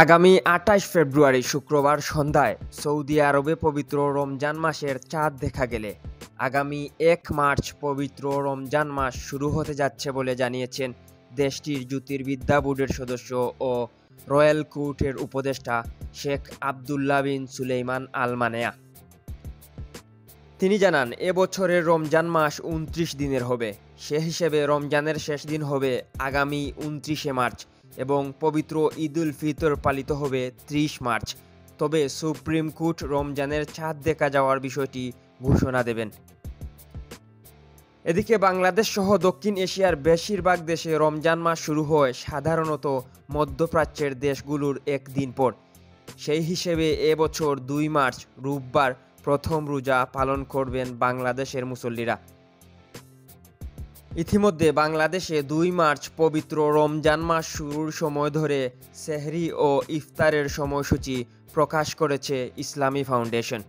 আগামী ২৮ ফেব্রুয়ারি শুক্রবার সন্ধ্যায় সৌদি আরবে পবিত্র রমজান মাসের চাঁদ দেখা গেলে আগামী ১ মার্চ পবিত্র রমজান মাস শুরু হতে যাচ্ছে বলে জানিয়েছেন দেশটির জ্যোতির্বিদ্যা বোর্ডের সদস্য ও রয়্যাল কোর্টের উপদেষ্টা শেখ আবদুল্লাহ বিন সুলেইমান আল মানেয়া। তিনি জানান, এবছরের রমজান মাস ২৯ দিনের হবে। সে হিসেবে রমজানের শেষ দিন হবে আগামী ২৯শে মার্চ এবং পবিত্র ঈদুল ফিতর পালিত হবে ৩০ মার্চ। তবে সুপ্রিম কোর্ট রমজানের চাঁদ দেখা যাওয়ার বিষয়টি ঘোষণা দেবেন। এদিকে বাংলাদেশ সহ দক্ষিণ এশিয়ার বেশিরভাগ দেশে রমজান মাস শুরু হয় সাধারণত মধ্যপ্রাচ্যের দেশগুলোর একদিন পর। সেই হিসেবে এবছর ২ মার্চ রোববার প্রথম রোজা পালন করবেন বাংলাদেশের মুসল্লিরা। ইতিমধ্যে বাংলাদেশে ২ মার্চ পবিত্র রমজান মাস শুরুর সময় ধরে সেহরি ও ইফতারের সময়সূচি প্রকাশ করেছে ইসলামী ফাউন্ডেশন।